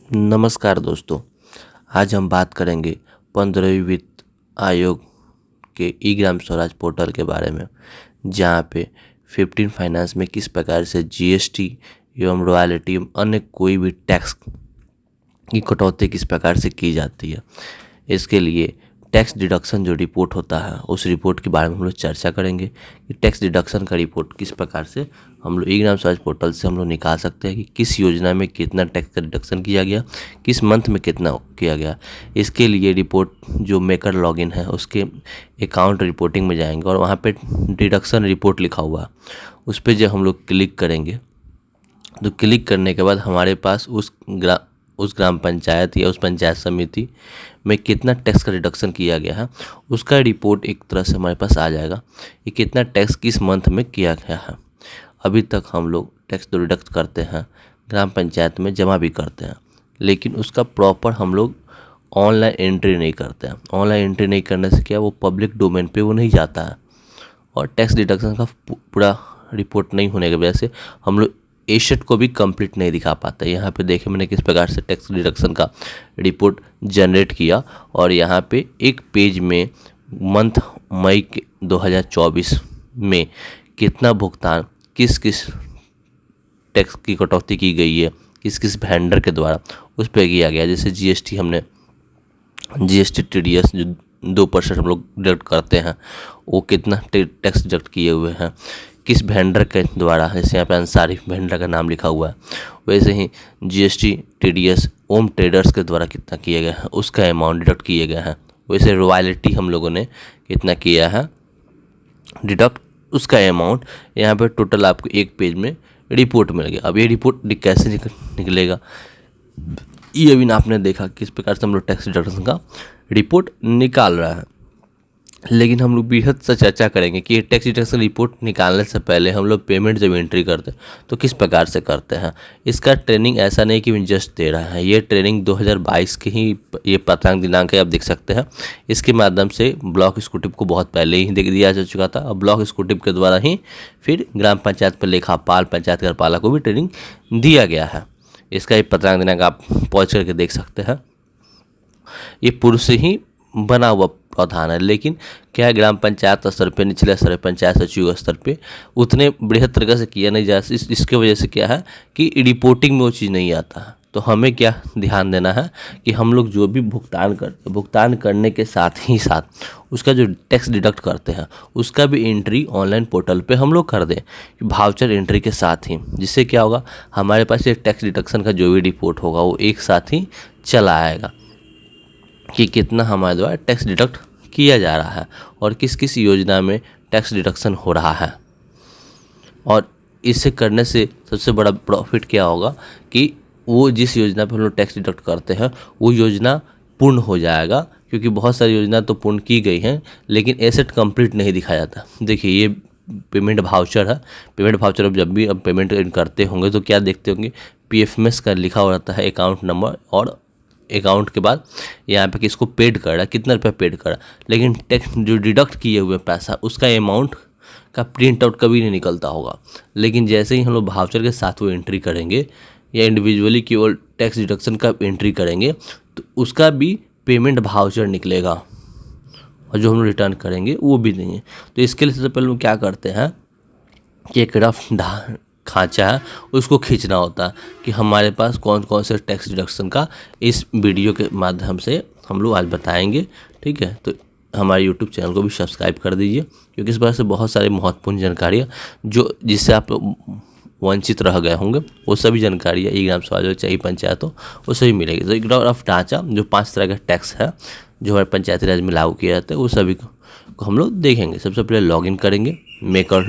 नमस्कार दोस्तों। आज हम बात करेंगे 15वीं वित्त आयोग के ई ग्राम स्वराज पोर्टल के बारे में, जहां पे 15 फाइनेंस में किस प्रकार से जीएसटी एवं रॉयल्टी एवं अन्य कोई भी टैक्स की कटौती किस प्रकार से की जाती है। इसके लिए टैक्स डिडक्शन जो रिपोर्ट होता है उस रिपोर्ट के बारे में हम लोग चर्चा करेंगे कि टैक्स डिडक्शन का रिपोर्ट किस प्रकार से हम लोग ई ग्राम स्वराज पोर्टल से हम लोग निकाल सकते हैं कि किस योजना में कितना टैक्स का डिडक्शन किया गया, किस मंथ में कितना किया गया। इसके लिए रिपोर्ट जो मेकर लॉगिन है उसके अकाउंट रिपोर्टिंग में जाएंगे और वहाँ पे डिडक्शन रिपोर्ट लिखा हुआ है, उस पर जब हम लोग क्लिक करेंगे तो क्लिक करने के बाद हमारे पास उस ग्राम पंचायत या उस पंचायत समिति में कितना टैक्स का रिडक्शन किया गया है उसका रिपोर्ट एक तरह से हमारे पास आ जाएगा कि कितना टैक्स किस मंथ में किया गया है। अभी तक हम लोग टैक्स तो रिडक्ट करते हैं, ग्राम पंचायत में जमा भी करते हैं, लेकिन उसका प्रॉपर हम लोग ऑनलाइन एंट्री नहीं करते हैं। ऑनलाइन एंट्री नहीं करने से क्या वो पब्लिक डोमेन पे वो नहीं जाता है और टैक्स डिडक्शन का पूरा रिपोर्ट नहीं होने की वजह से हम लोग एसेट को भी कंप्लीट नहीं दिखा पाता। यहाँ पे देखे मैंने किस प्रकार से टैक्स डिडक्शन का रिपोर्ट जनरेट किया और यहाँ पे एक पेज में मंथ मई के 2024 में कितना भुगतान किस किस टैक्स की कटौती की गई है, किस किस वेंडर के द्वारा उस पर किया गया। जैसे जीएसटी हमने जीएसटी टीडीएस जो 2% हम लोग डिडक्ट करते हैं वो कितना टैक्स डिडक्ट किए हुए हैं, किस वेंडर के द्वारा, जैसे यहाँ पे अंसारी वेंडर का नाम लिखा हुआ है, वैसे ही जीएसटी टीडीएस ओम ट्रेडर्स के द्वारा कितना किया गया है उसका अमाउंट डिडक्ट किए गए हैं। वैसे रॉयल्टी हम लोगों ने कितना किया है डिडक्ट, उसका अमाउंट यहाँ पे टोटल आपको एक पेज में रिपोर्ट मिल गया। अब ये रिपोर्ट कैसे निकलेगा ये अभी आपने देखा किस प्रकार से हम लोग टैक्स डिडक्शन का रिपोर्ट निकाल रहा है, लेकिन हम लोग बेहद से चर्चा करेंगे कि ये टैक्स डिडक्शन रिपोर्ट निकालने से पहले हम लोग पेमेंट जब एंट्री करते हैं तो किस प्रकार से करते हैं। इसका ट्रेनिंग ऐसा नहीं कि जस्ट दे रहा है, ये ट्रेनिंग 2022 की ही ये पत्रांक दिनांक है, आप देख सकते हैं। इसके माध्यम से ब्लॉक स्कूटिप को बहुत पहले ही दे दिया जा चुका था और ब्लॉक स्कूटिप के द्वारा ही फिर ग्राम पंचायत पर लेखापाल पंचायत कार्यपालक को भी ट्रेनिंग दिया गया है। इसका ये पत्रांक दिनांक आप पहुँच करके देख सकते हैं। ये पूर्व से ही बना हुआ प्रावधान है, लेकिन क्या है ग्राम पंचायत स्तर पे, निचले स्तर पे, पंचायत सचिव स्तर पे उतने बृहद तरीके से किया नहीं जा। इसके वजह से क्या है कि रिपोर्टिंग में वो चीज़ नहीं आता है। तो हमें क्या ध्यान देना है कि हम लोग जो भी भुगतान करने के साथ ही साथ उसका जो टैक्स डिडक्ट करते हैं उसका भी एंट्री ऑनलाइन पोर्टल पे हम लोग कर दें, भाउचर एंट्री के साथ ही। जिससे क्या होगा हमारे पास ये टैक्स डिडक्शन का जो भी रिपोर्ट होगा वो एक साथ ही चला आएगा कि कितना हमारे द्वारा टैक्स डिडक्ट किया जा रहा है और किस किस योजना में टैक्स डिडक्शन हो रहा है। और इसे करने से सबसे बड़ा प्रॉफिट क्या होगा कि वो जिस योजना पर हम लोग टैक्स डिडक्ट करते हैं वो योजना पूर्ण हो जाएगा, क्योंकि बहुत सारी योजना तो पूर्ण की गई हैं लेकिन एसेट कंप्लीट नहीं दिखाया जाता। देखिए ये पेमेंट भाउचर है। पेमेंट भाउचर अब जब भी अब पेमेंट करते होंगे तो क्या देखते होंगे पीएफएमएस का लिखा हुआ रहता है अकाउंट नंबर और अकाउंट के बाद यहाँ पे किसको पेड कर रहा है, कितना रुपया पेड कर रहा है, लेकिन टैक्स जो डिडक्ट किए हुए पैसा उसका अमाउंट का प्रिंट आउट कभी नहीं निकलता होगा। लेकिन जैसे ही हम लोग भाउचर के साथ वो एंट्री करेंगे या इंडिविजुअली केवल टैक्स डिडक्शन का एंट्री करेंगे तो उसका भी पेमेंट भाउचर निकलेगा और जो हम लोग रिटर्न करेंगे वो भी नहीं है। तो इसके लिए सबसे पहले हम क्या करते हैं कि एक रफ खांचा है उसको खींचना होता है कि हमारे पास कौन कौन से टैक्स डिडक्शन का इस वीडियो के माध्यम से हम लोग आज बताएंगे। ठीक है, तो हमारे यूट्यूब चैनल को भी सब्सक्राइब कर दीजिए, क्योंकि इस बार से बहुत सारी महत्वपूर्ण जानकारियाँ जो जिससे आप वंचित रह गए होंगे वो सभी जानकारियाँ ई ग्राम स्वराज हो चाहे पंचायत हो वो सभी मिलेगी। तो एक रफ ढांचा जो 5 तरह का टैक्स है जो हमारे पंचायती राज में लागू किया जाता है वो सभी को हम लोग देखेंगे। सबसे पहले लॉगिन करेंगे मेकर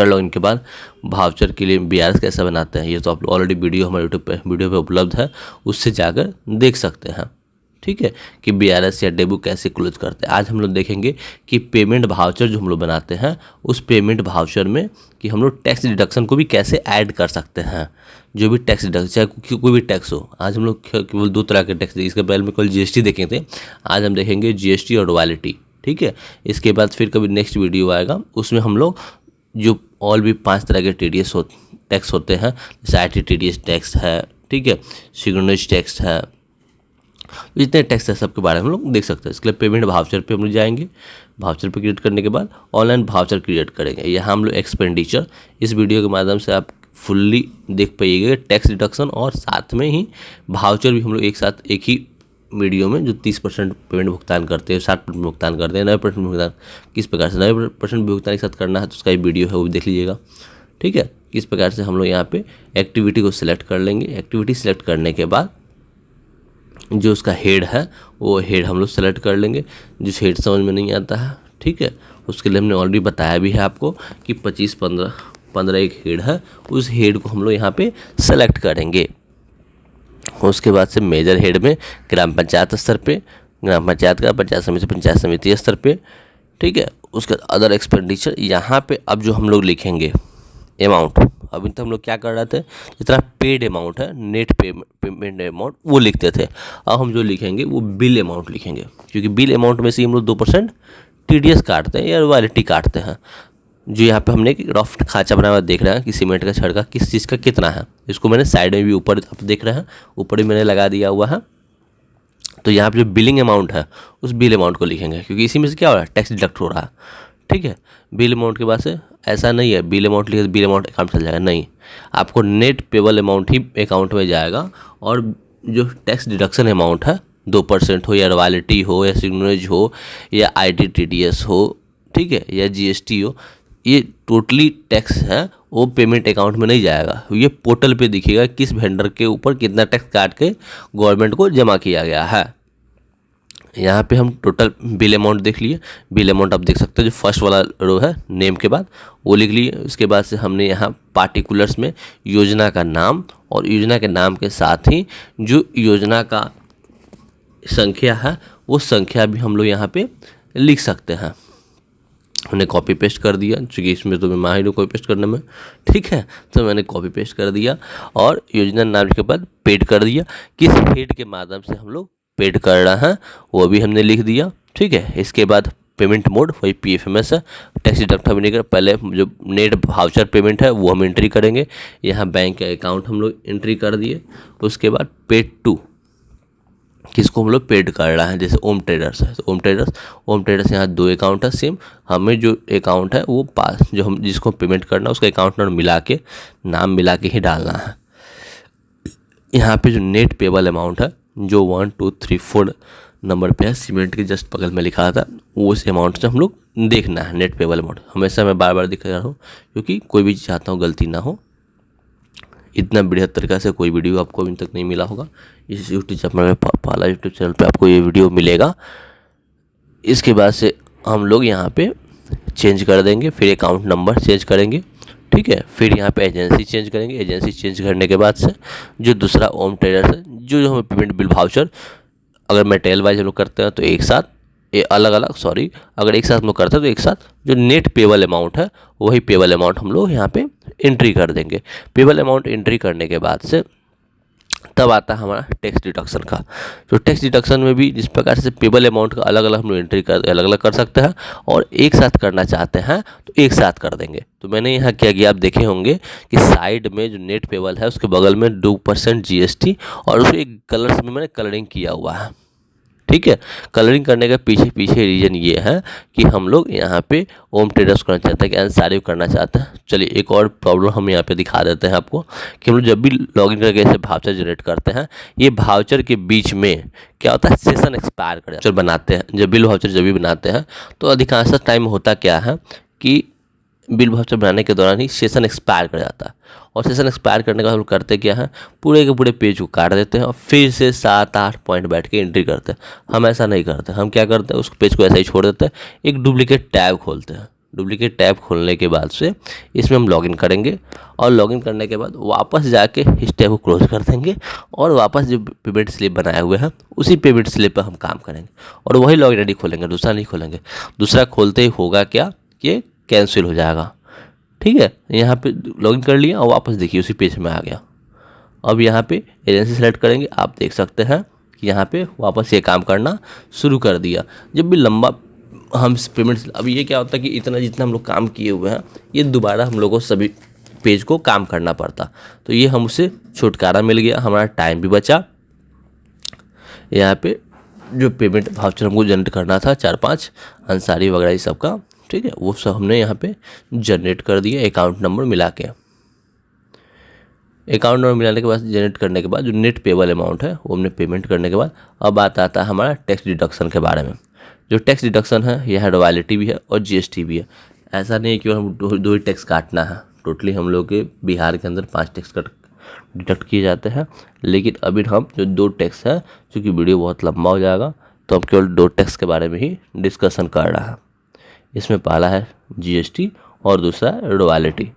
लॉगिन के बाद भाउचर के लिए बीआरएस कैसे बनाते हैं ये तो आप ऑलरेडी वीडियो हमारे वीडियो पे उपलब्ध है, उससे जाकर देख सकते हैं। ठीक है, कि बीआरएस या डेबू कैसे क्लोज करते हैं। आज हम लोग देखेंगे कि पेमेंट भाउचर जो हम लोग बनाते हैं उस पेमेंट भाउचर में कि हम लोग टैक्स डिडक्शन को भी कैसे ऐड कर सकते हैं। जो भी टैक्स डिडक्शन चाहे कोई भी टैक्स हो, आज हम लोग केवल 2 तरह के टैक्स, इसके पहले में केवल जीएसटी देखे थे, आज हम देखेंगे जीएसटी और रॉयल्टी। ठीक है, इसके बाद फिर कभी नेक्स्ट वीडियो आएगा उसमें हम लोग जो और भी 5 तरह के टीडीएस टैक्स होते हैं, जैसे आईटी टीडीएस टैक्स है, ठीक है, सिग्नेचर टैक्स है, जितने टैक्स है सबके बारे में हम लोग देख सकते हैं। इसके लिए पेमेंट वाउचर पे हम लोग जाएंगे, वाउचर पे क्रिएट करने के बाद ऑनलाइन वाउचर क्रिएट करेंगे। यहाँ हम लोग एक्सपेंडिचर, इस वीडियो के माध्यम से आप फुल्ली देख पाइएगा टैक्स डिडक्शन और साथ में ही वाउचर भी हम लोग एक साथ एक ही वीडियो में, जो 30% पेमेंट भुगतान करते हैं, 60% भुगतान करते हैं, 90% भुगतान किस प्रकार से 90% भुगतान एक साथ करना है तो उसका एक वीडियो है वो देख लीजिएगा। ठीक है, किस प्रकार से हम लोग यहाँ पे एक्टिविटी को सिलेक्ट कर लेंगे। एक्टिविटी सिलेक्ट करने के बाद जो उसका हेड है वो हेड हम लोग सेलेक्ट कर लेंगे। जिस हेड समझ में नहीं आता है, ठीक है, उसके लिए हमने ऑलरेडी बताया भी है आपको कि 25-15 एक हेड है, उस हेड को हम लोग यहाँ पे सेलेक्ट करेंगे। उसके बाद से मेजर हेड में ग्राम पंचायत स्तर पे, ग्राम पंचायत का पंचायत समिति स्तर पे, ठीक है। उसके अदर एक्सपेंडिचर, यहाँ पे अब जो हम लोग लिखेंगे अमाउंट, अभी तक हम लोग क्या कर रहे थे, जितना पेड अमाउंट है, नेट पेमेंट अमाउंट वो लिखते थे। अब हम जो लिखेंगे वो बिल अमाउंट लिखेंगे, क्योंकि बिल अमाउंट में से हम लोग 2% TDS काटते हैं या रॉयल्टी काटते हैं। जो यहाँ पे हमने एक रफ खांचा बनाया हुआ देख रहे हैं कि सीमेंट का छड़का किस चीज़ का कितना है। इसको मैंने साइड में भी ऊपर आप देख रहे हैं, ऊपर भी मैंने लगा दिया हुआ है। तो यहाँ पे जो बिलिंग अमाउंट है उस बिल अमाउंट को लिखेंगे, क्योंकि इसी में से क्या हो रहा है, टैक्स डिडक्ट हो रहा है। ठीक है, बिल अमाउंट के बाद से ऐसा नहीं है बिल अमाउंट लिखे तो बिल अमाउंट अकाउंट चल जाएगा, नहीं, आपको नेट पेबल अमाउंट ही अकाउंट में जाएगा। और जो टैक्स डिडक्शन अमाउंट है 2% हो या रॉयल्टी हो या सिग्नेज हो या ITTDS हो, ठीक है, या GST हो, ये टोटली टैक्स है वो पेमेंट अकाउंट में नहीं जाएगा। ये पोर्टल पे दिखेगा किस वेंडर के ऊपर कितना टैक्स काट के गवर्नमेंट को जमा किया गया है। यहाँ पे हम टोटल बिल अमाउंट देख लिए। बिल अमाउंट आप देख सकते हैं, जो फर्स्ट वाला रो है नेम के बाद वो लिख लिए। उसके बाद से हमने यहाँ पार्टिकुलर्स में योजना का नाम और योजना के नाम के साथ ही जो योजना का संख्या है वो संख्या भी हम लोग यहाँ पे लिख सकते हैं। हमने कॉपी पेस्ट कर दिया, क्योंकि इसमें तो मैं माहिर हूँ कॉपी पेस्ट करने में, ठीक है, तो मैंने कॉपी पेस्ट कर दिया और योजना नाम के बाद पेड कर दिया। किस हेड के माध्यम से हम लोग पेड कर रहा है वो भी हमने लिख दिया, ठीक है। इसके बाद पेमेंट मोड वही PFMS है, टैक्स डिडक्ट हम नहीं कर, पहले जो नेट वाउचर पेमेंट है वो हम एंट्री करेंगे। यहाँ बैंक का अकाउंट हम लोग एंट्री कर दिए। उसके बाद पेड टू, किसको हम लोग पेड कर रहा है, जैसे ओम ट्रेडर्स है, तो ओम ट्रेडर्स यहाँ 2 अकाउंट है सेम। हमें जो अकाउंट है वो पास जो हम जिसको पेमेंट करना है उसका अकाउंट नंबर मिला के, नाम मिला के ही डालना है। यहाँ पे जो नेट पेबल अमाउंट है जो 1 2 3 4 नंबर पे है, सीमेंट के जस्ट बगल में लिखा था, वो उस अमाउंट से हम लोग देखना है। नेट पेबल अमाउंट हमेशा मैं बार बार दिख रहा हूँ, क्योंकि कोई भी चाहता हूँ गलती ना हो। इतना बढ़िया तरीक़ा से कोई वीडियो आपको अभी तक नहीं मिला होगा। इस यूट्यूब चैनल में पहला यूट्यूब चैनल पे आपको ये वीडियो मिलेगा। इसके बाद से हम लोग यहाँ पे चेंज कर देंगे, फिर अकाउंट नंबर चेंज करेंगे, ठीक है। फिर यहाँ पे एजेंसी चेंज करेंगे। एजेंसी चेंज करने के बाद से जो दूसरा ओम ट्रेडर्स है, जो हमें पेमेंट बिल वाउचर अगर मेटेरियल वाइज हम लोग करते हैं तो एक साथ, ये अलग अलग, सॉरी, अगर एक साथ हम लोग करते हैं तो एक साथ जो नेट पेबल अमाउंट है वही पेबल अमाउंट हम लोग यहाँ पे एंट्री कर देंगे। पेबल अमाउंट एंट्री करने के बाद से तब आता है हमारा टैक्स डिडक्शन का। तो टैक्स डिडक्शन में भी जिस प्रकार से पेबल अमाउंट का अलग अलग हम लोग एंट्री अलग अलग कर सकते हैं, और एक साथ करना चाहते हैं तो एक साथ कर देंगे। तो मैंने यहाँ क्या किया, आप देखे होंगे कि साइड में जो नेट पेबल है उसके बगल में 2% GST और उसके एक कलर्स में मैंने कलरिंग किया हुआ है, ठीक है। कलरिंग करने का पीछे रीजन ये है कि हम लोग यहाँ पे ओम ट्रेडर्स करना चाहते हैं कि एनसारिव करना चाहते हैं। चलिए एक और प्रॉब्लम हम यहाँ पे दिखा देते हैं आपको कि हम लोग जब भी लॉगिन करके ऐसे भाउचर जनरेट करते हैं, ये भाउचर के बीच में क्या होता है, सेशन एक्सपायर कर जाता है। बनाते हैं जब बिल भाउचर जब भी बनाते हैं तो अधिकांश टाइम होता क्या है कि बिल वाउचर बनाने के दौरान ही सेशन एक्सपायर कर जाता है। और सेशन एक्सपायर करने का हम लोग करते क्या है, पूरे के पूरे पेज को काट देते हैं और फिर से 7-8 पॉइंट बैठ के एंट्री करते हैं। हम ऐसा नहीं करते, हम क्या करते हैं, उस पेज को ऐसा ही छोड़ देते हैं, एक डुप्लीकेट टैब खोलते हैं। डुप्लीकेट टैब खोलने के बाद से इसमें हम लॉगिन करेंगे और लॉगिन करने के बाद वापस जाके इस टैब को क्लोज कर देंगे और वापस जो पेमेंट स्लिप बनाए हुए हैं उसी पेमेंट स्लिप पर हम काम करेंगे और वही लॉगिन आईडी खोलेंगे, दूसरा नहीं खोलेंगे। दूसरा खोलते ही होगा क्या कि कैंसिल हो जाएगा, ठीक है। यहाँ पे लॉगिन कर लिया और वापस देखिए उसी पेज में आ गया। अब यहाँ पे एजेंसी सेलेक्ट करेंगे, आप देख सकते हैं कि यहाँ पे वापस ये काम करना शुरू कर दिया। जब भी लंबा हम पेमेंट, अब ये क्या होता है कि इतना जितना हम लोग काम किए हुए हैं ये दोबारा हम लोग को सभी पेज को काम करना पड़ता। तो ये हमसे छुटकारा मिल गया, हमारा टाइम भी बचा। यहाँ पे जो पेमेंट वाउचर हमको जनरेट करना था 4-5 अंसारी वगैरह सब का, ठीक है, वो सब हमने यहाँ पे जनरेट कर दिया अकाउंट नंबर मिला के। अकाउंट नंबर मिलाने के बाद जनरेट करने के बाद जो नेट पेबल अमाउंट है वो हमने पेमेंट करने के बाद अब बात आता है हमारा टैक्स डिडक्शन के बारे में। जो टैक्स डिडक्शन है यह रॉयल्टी भी है और जीएसटी भी है। ऐसा नहीं है कि हम दो ही टैक्स काटना है, टोटली हम लोग के बिहार के अंदर 5 टैक्स कट डिडक्ट किए जाते हैं। लेकिन अभी हम जो 2 टैक्स है, चूँकि वीडियो बहुत लंबा हो जाएगा तो हम केवल 2 टैक्स के बारे में ही डिस्कशन कर रहा है। इसमें पहला है जीएसटी और दूसरा है रॉयल्टी।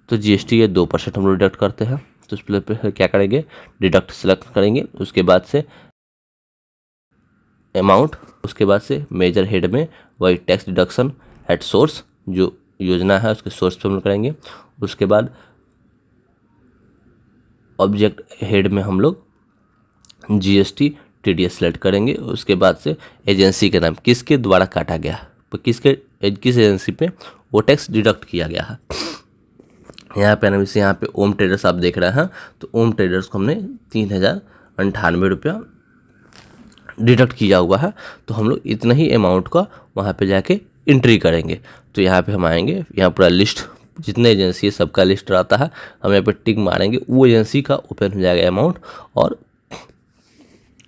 तो जीएसटी ये 2% हम लोग डिडक्ट करते हैं। तो उस पर क्या करेंगे, डिडक्ट सेलेक्ट करेंगे, उसके बाद से अमाउंट, उसके बाद से मेजर हेड में वही टैक्स डिडक्शन एट सोर्स जो योजना है उसके सोर्स पे हम लोग करेंगे। उसके बाद ऑब्जेक्ट हेड में हम लोग जीएसटी टीडीएस सेलेक्ट करेंगे। उसके बाद से एजेंसी के नाम किसके द्वारा काटा गया, तो किस एजेंसी पे वो टैक्स डिडक्ट किया गया है। यहाँ पे एनालिसिस, यहाँ पे ओम ट्रेडर्स आप देख रहे हैं, तो ओम ट्रेडर्स को हमने 3098 रुपया डिडक्ट किया हुआ है। तो हम लोग इतना ही अमाउंट का वहाँ पे जाके एंट्री करेंगे। तो यहाँ पे हम आएंगे, यहाँ पूरा लिस्ट जितने एजेंसी है सबका लिस्ट रहता है, हम यहाँ पे टिक मारेंगे, वो एजेंसी का ओपन हो जाएगा अमाउंट और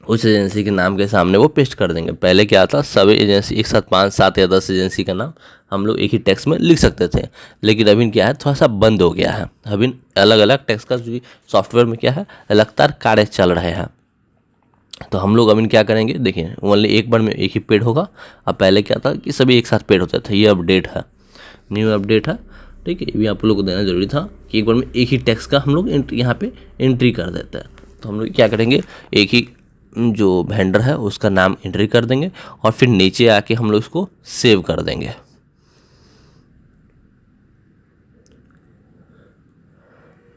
उस एजेंसी के नाम के सामने वो पेस्ट कर देंगे। पहले क्या था, सब एजेंसी एक साथ 5, 7 या 10 एजेंसी का नाम हम लोग एक ही टैक्स में लिख सकते थे। लेकिन अभी क्या है, थोड़ा सा बंद हो गया है। अभी अलग अलग टैक्स का जो सॉफ्टवेयर में क्या है, लगातार कार्य चल रहे हैं। तो हम लोग अभी क्या करेंगे, देखिए ओनली एक बार में एक ही पेड होगा। अब पहले क्या था कि सभी एक साथ पेड होते थे। ये अपडेट है, न्यू अपडेट है, ठीक है। ये भी आप लोग को देना जरूरी था कि एक बार में एक ही टैक्स का हम लोग यहाँ पे एंट्री कर देते हैं। तो हम लोग क्या करेंगे, एक ही जो वेंडर है उसका नाम एंट्री कर देंगे और फिर नीचे आके हम लोग इसको सेव कर देंगे।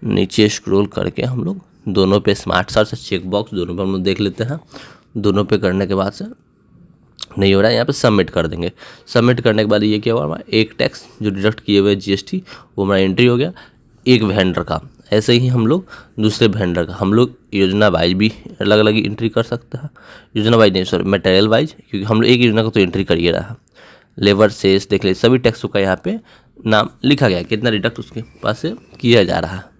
नीचे स्क्रॉल करके हम लोग दोनों पे स्मार्ट सर्च चेक बॉक्स दोनों पे हम लोग देख लेते हैं। दोनों पे करने के बाद से नहीं हो रहा है, यहाँ पे सबमिट कर देंगे। सबमिट करने के बाद ये क्या हुआ, हमारा एक टैक्स जो डिडक्ट किए हुए जीएसटी वो हमारा एंट्री हो गया एक वेंडर का। ऐसे ही हम लोग दूसरे वेंडर का हम लोग योजना वाइज भी अलग अलग एंट्री कर सकते हैं। योजना वाइज नहीं, सॉरी, मटेरियल वाइज, क्योंकि हम लोग एक योजना को तो एंट्री कर ही रहा है। लेबर सेस देख ले, सभी टैक्सों का यहाँ पे नाम लिखा गया, कितना डिडक्ट उसके पास से किया जा रहा है।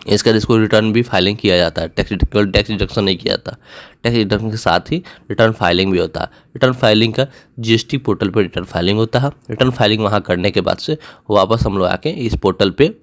इसका इसको रिटर्न भी फाइलिंग किया जाता है। केवल टैक्स डिडक्शन नहीं किया जाता, टैक्स डिडक्शन के साथ ही रिटर्न फाइलिंग भी होता है। रिटर्न फाइलिंग का जीएसटी पोर्टल पे रिटर्न फाइलिंग होता है। रिटर्न फाइलिंग वहाँ करने के बाद से वापस हम लोग आके इस पोर्टल पे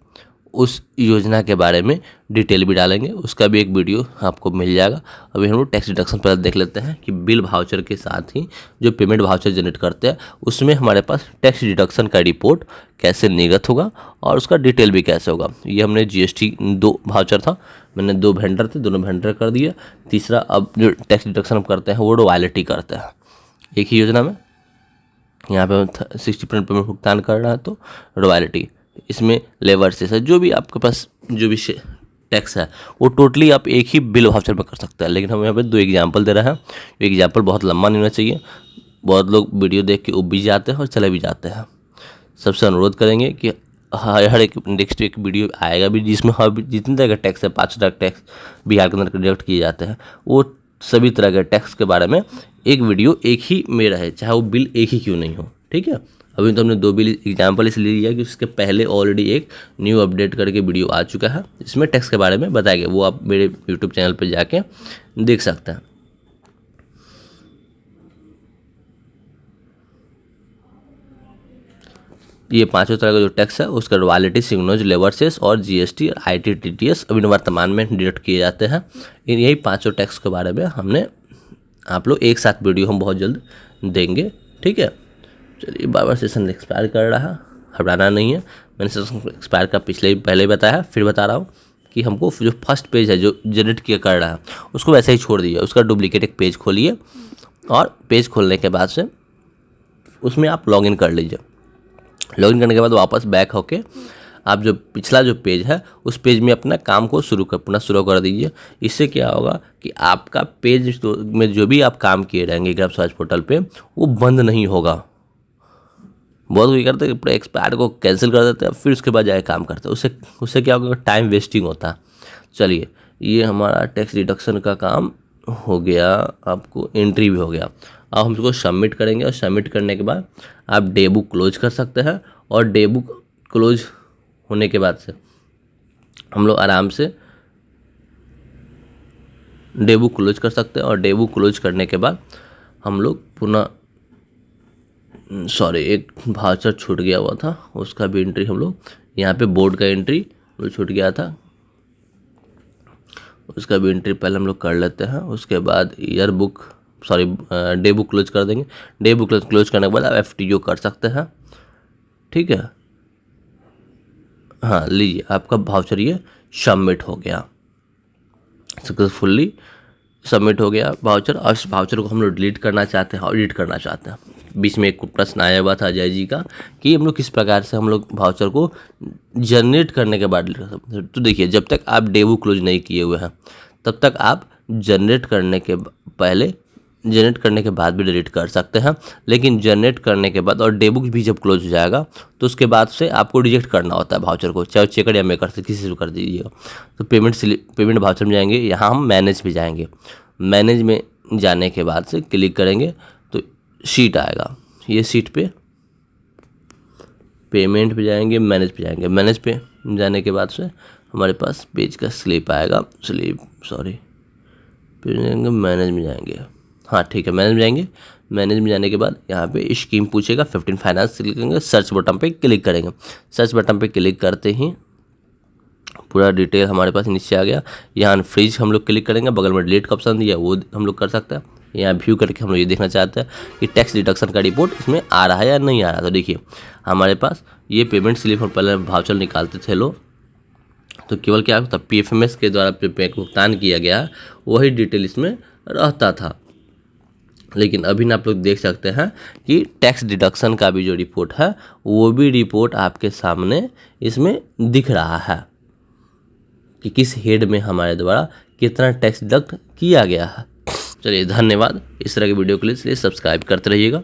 उस योजना के बारे में डिटेल भी डालेंगे, उसका भी एक वीडियो आपको मिल जाएगा। अभी हम लोग टैक्स डिडक्शन पहले देख लेते हैं कि बिल वाउचर के साथ ही जो पेमेंट वाउचर जनरेट करते हैं उसमें हमारे पास टैक्स डिडक्शन का रिपोर्ट कैसे निर्गत होगा और उसका डिटेल भी कैसे होगा। ये हमने जीएसटी 2 वाउचर था, मैंने 2 वेंडर थे, दोनों वेंडर कर दिया। तीसरा अब जो टैक्स डिडक्शन हम करते हैं वो रॉयल्टी करते हैं एक ही योजना में। यहाँ पे 60% पेमेंट भुगतान कर रहा है तो रॉयल्टी, इसमें लेबर से जो भी आपके पास जो भी टैक्स है वो टोटली आप एक ही बिल वाउचर में कर सकते हैं। लेकिन हम यहाँ पे 2 एग्जांपल दे रहे हैं। एग्जांपल बहुत लंबा नहीं होना चाहिए, बहुत लोग वीडियो देख के उब भी जाते हैं और चले भी जाते हैं। सबसे अनुरोध करेंगे कि हर एक नेक्स्ट एक वीडियो आएगा भी जिसमें हर जितने तरह का टैक्स है, 5 तरह का टैक्स बिहार के अंदर डिडक्ट किए जाते हैं, वो सभी तरह के टैक्स के बारे में एक वीडियो एक ही में रहे, चाहे वो बिल एक ही क्यों नहीं हो, ठीक है। अभी तो हमने 2 बिल एग्जाम्पल इसलिए लिया कि उसके पहले ऑलरेडी एक न्यू अपडेट करके वीडियो आ चुका है, इसमें टैक्स के बारे में बताया गया, वो आप मेरे यूट्यूब चैनल पर जाके देख सकते हैं। ये 5 तरह का जो टैक्स है उसका रॉयल्टी, सिग्नोज, लेबर सेस और जीएसटी और आईटी टीटीएस अभी वर्तमान में डिडक्ट किए जाते हैं। यही 5 टैक्स के बारे में हमने आप लोग एक साथ वीडियो हम बहुत जल्द देंगे, ठीक है। चलिए, बार सेशन एक्सपायर कर रहा है, घबराना नहीं है। मैंने सेशन एक्सपायर का पहले ही बताया, फिर बता रहा हूँ कि हमको जो फर्स्ट पेज है जो जनरेट किया कर रहा है उसको वैसे ही छोड़ दीजिए। उसका डुप्लीकेट एक पेज खोलिए और पेज खोलने के बाद से उसमें आप लॉगिन कर लीजिए। लॉगिन करने के बाद वापस बैक होके आप जो पिछला जो पेज है उस पेज में अपना काम को पुनः शुरू कर दीजिए। इससे क्या होगा कि आपका पेज में जो भी आप काम किए रहेंगे ग्राम स्वराज पोर्टल पे वो बंद नहीं होगा, बहुत कोई करते हैं पूरा एक्सपायर को कैंसिल कर देते हैं, फिर उसके बाद जाके काम करते हैं, उससे क्या होगा, टाइम वेस्टिंग होता है। चलिए ये हमारा टैक्स डिडक्शन का काम हो गया, आपको एंट्री भी हो गया। अब हम इसको सबमिट करेंगे और सबमिट करने के बाद आप डे बुक क्लोज कर सकते हैं। और डे बुक क्लोज होने के बाद से हम लोग आराम से डे बुक क्लोज कर सकते हैं। और डे बुक क्लोज करने के बाद हम लोग पुनः एक वाउचर छूट गया हुआ था, उसका भी एंट्री हम लोग यहाँ पे बोर्ड का एंट्री छूट गया था, उसका भी एंट्री पहले हम लोग कर लेते हैं। उसके बाद डे बुक क्लोज कर देंगे। डे बुक क्लोज करने के बाद आप FTO कर सकते हैं, ठीक है। हाँ लीजिए, आपका वाउचर ये सबमिट हो गया, सक्सेसफुली सबमिट हो गया वाउचर। और इस वाउचर को हम लोग डिलीट करना चाहते हैं, ऑडिट करना चाहते हैं। बीच में एक प्रश्न आया हुआ था अजय जी का कि हम लोग किस प्रकार से हम लोग वाउचर को जनरेट करने के बाद डिलीट कर सकते हैं। तो देखिए, जब तक आप डे बुक क्लोज नहीं किए हुए हैं तब तक आप जनरेट करने के बाद भी डिलीट कर सकते हैं। लेकिन जनरेट करने के बाद और डे बुक भी जब क्लोज हो जाएगा तो उसके बाद से आपको रिजेक्ट करना होता है वाउचर को, चाहे चेकर या मेकर से किसी से कर दीजिएगा। तो पेमेंट वाउचर में जाएंगे, यहाँ हम मैनेज पे जाएंगे। मैनेज में जाने के बाद से क्लिक करेंगे तो शीट आएगा, ये शीट पे पेमेंट पे जाएंगे, मैनेज पे जाएंगे। मैनेज पे जाने के बाद से हमारे पास पेज का स्लिप आएगा, मैनेज में जाएंगे। हाँ ठीक है, मैनेज में जाएंगे। मैनेज में जाने के बाद यहाँ पे स्कीम पूछेगा, 15 फाइनेंस क्लिक करेंगे, सर्च बटन पे क्लिक करेंगे। सर्च बटन पे क्लिक करते ही पूरा डिटेल हमारे पास नीचे आ गया। यहाँ फ्रीज हम लोग क्लिक करेंगे, बगल में डिलीट का ऑप्शन दिया वो हम लोग कर सकते हैं। यहाँ व्यू करके हम लोग ये देखना चाहते हैं कि टैक्स डिडक्शन का रिपोर्ट इसमें आ रहा है या नहीं आ रहा। तो देखिए हमारे पास ये पेमेंट स्लिप, हम पहले वाउचर निकालते थे लोग, तो केवल क्या होता, PFMS के द्वारा भुगतान किया गया वही डिटेल इसमें रहता था। लेकिन अभी ना आप लोग देख सकते हैं कि टैक्स डिडक्शन का भी जो रिपोर्ट है वो भी रिपोर्ट आपके सामने इसमें दिख रहा है कि किस हेड में हमारे द्वारा कितना टैक्स डिडक्ट किया गया है। चलिए धन्यवाद। इस तरह के वीडियो के लिए सब्सक्राइब करते रहिएगा।